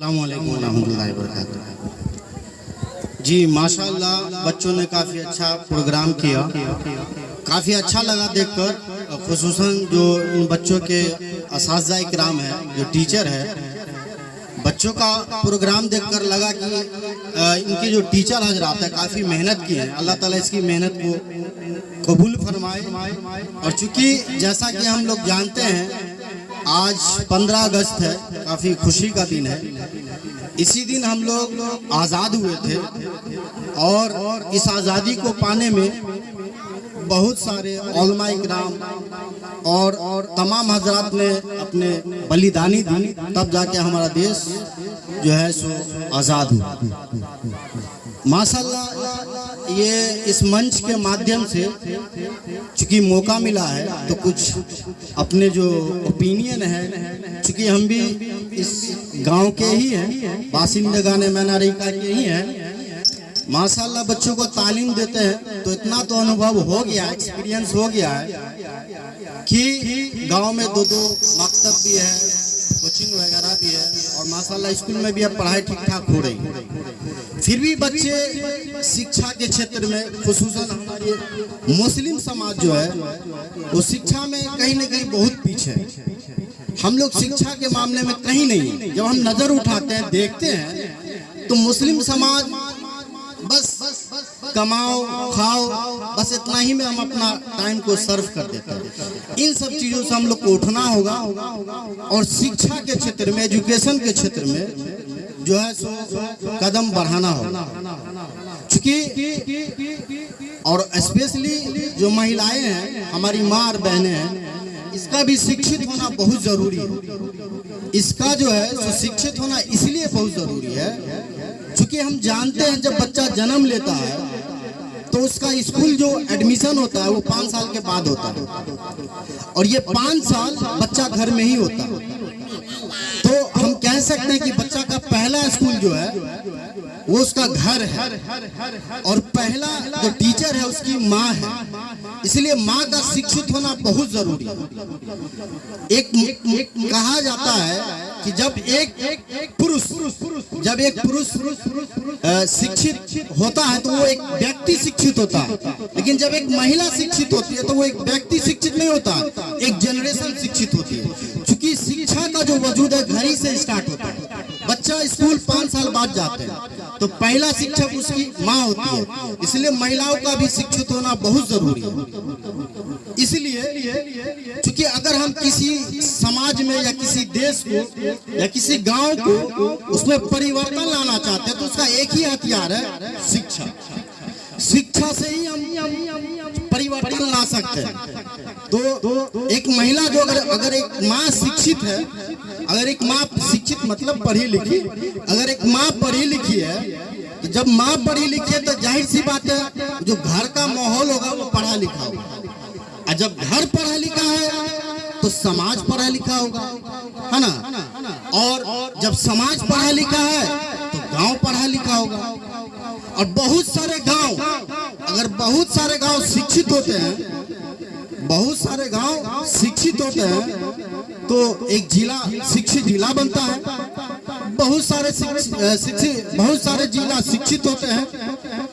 अस्सलामु अलैकुम रहमतुल्लाहि व बरकातुहू। जी माशाअल्लाह, बच्चों ने काफ़ी अच्छा प्रोग्राम किया, काफ़ी अच्छा लगा देखकर। खुसूसन जो इन बच्चों के असातिज़ा इकराम है, जो टीचर है, बच्चों का प्रोग्राम देखकर लगा कि इनके जो टीचर हजरात है काफ़ी मेहनत की है। अल्लाह ताला इसकी मेहनत को कबूल फरमाए। और चूँकि जैसा कि हम लोग जानते हैं आज 15 अगस्त है, काफ़ी खुशी का दिन है। इसी दिन हम लोग आज़ाद हुए थे और इस आज़ादी को पाने में बहुत सारे उलमा इकराम और तमाम हजरात ने अपने बलिदानी दी, तब जाके हमारा देश जो है सो आज़ाद हुआ। माशाअल्लाह, ये इस मंच के माध्यम से चूँकि मौका मिला है तो कुछ अपने जो ओपिनियन है, चूँकि हम भी इस गांव के ही हैं, बासिंदगान मैनारिका के ही हैं, माशाअल्लाह बच्चों को तालीम देते हैं तो इतना तो अनुभव हो गया, एक्सपीरियंस हो गया है कि गांव में दो मकतब भी है, कोचिंग वगैरह भी है और माशाअल्लाह स्कूल में भी अब पढ़ाई ठीक ठाक हो रही है। फिर भी बच्चे शिक्षा के क्षेत्र में, खुसूसन हमारे मुस्लिम समाज जो है वो शिक्षा में कहीं न कहीं बहुत पीछे है। हम लोग शिक्षा के मामले में कहीं नहीं। जब हम नज़र उठाते हैं, देखते हैं तो मुस्लिम समाज बस कमाओ खाओ, बस इतना ही में हम अपना टाइम को सर्व कर देते हैं। इन सब चीज़ों से हम लोग को उठना होगा और शिक्षा के क्षेत्र में, एजुकेशन के क्षेत्र में जो है सो कदम बढ़ाना होगा। चूँकि और स्पेशली जो महिलाएं हैं, हमारी माँ और बहनें हैं, इसका भी शिक्षित होना बहुत ज़रूरी है। इसका जो है सो शिक्षित होना इसलिए बहुत ज़रूरी है क्योंकि हम जानते हैं जब बच्चा जन्म लेता है तो उसका स्कूल जो एडमिशन होता है वो 5 साल के बाद होता है और ये 5 साल बच्चा घर में ही होता है। तो हम कह सकते हैं कि बच्चा का पहला स्कूल जो है वो उसका घर है और पहला जो टीचर है उसकी माँ है। इसलिए माँ का शिक्षित होना बहुत जरूरी है। एक कहा जाता है कि जब एक पुरुष शिक्षित होता है तो वो एक व्यक्ति शिक्षित होता है, लेकिन जब एक महिला शिक्षित होती है तो वो एक व्यक्ति शिक्षित नहीं होता, एक जनरेशन शिक्षित होती है। क्योंकि शिक्षा का जो वजूद है घर ही से स्टार्ट होता है। बच्चा स्कूल 5 साल बाद जाते हैं तो पहला शिक्षक उसकी माँ होती है। इसलिए महिलाओं का भी शिक्षित होना बहुत जरूरी है। इसलिए क्योंकि अगर हम किसी समाज में या किसी देश को या किसी गांव को उसमें परिवर्तन लाना चाहते हैं तो उसका एक ही हथियार है शिक्षा। शिक्षा से ही हम परिवर्तन ला सकते हैं। तो एक महिला जो अगर एक माँ शिक्षित है, अगर एक माँ शिक्षित मतलब पढ़ी लिखी, अगर एक माँ पढ़ी लिखी है तो जब माँ पढ़ी लिखी है तो जाहिर सी बात है जो घर का माहौल होगा वो पढ़ा लिखा होगा। और जब घर पढ़ा लिखा है तो समाज पढ़ा लिखा होगा, है ना। और जब समाज पढ़ा लिखा है तो गांव पढ़ा लिखा होगा। और बहुत सारे गांव, अगर बहुत सारे गांव शिक्षित होते हैं, बहुत सारे गांव शिक्षित होते हैं तो एक जिला शिक्षित जिला बनता है। बहुत सारे जिला शिक्षित होते हैं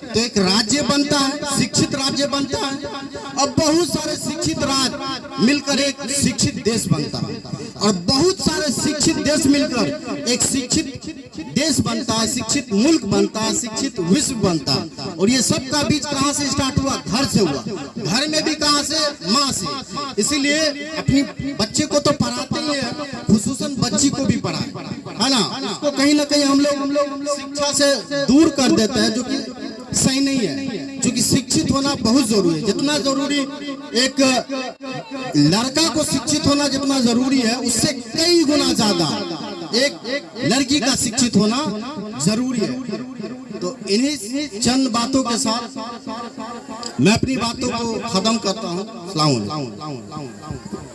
तो एक राज्य बनता है, शिक्षित राज्य बनता है। और बहुत सारे शिक्षित राज्य मिलकर एक शिक्षित देश बनता है और बहुत सारे शिक्षित देश मिलकर एक शिक्षित देश बनता है, शिक्षित मुल्क बनता है, शिक्षित विश्व बनता है। और ये सब का बीच कहाँ से स्टार्ट हुआ? घर से हुआ। घर में भी कहाँ से? माँ से। इसीलिए अपनी बच्चे को तो पढ़ाते ही है, खुसूसन बच्ची को भी पढ़ाए, है ना। उसको कहीं ना कहीं हम लोग शिक्षा से दूर कर देते हैं, जो कि सही नहीं है। क्योंकि शिक्षित होना बहुत जरूरी है। जितना जरूरी एक लड़का को शिक्षित होना जितना जरूरी है, उससे कई गुना ज्यादा एक लड़की का शिक्षित होना जरूरी है। तो इन्हीं चंद बातों के साथ मैं अपनी बातों को खत्म करता हूँ। अस्सलाम वालेकुम।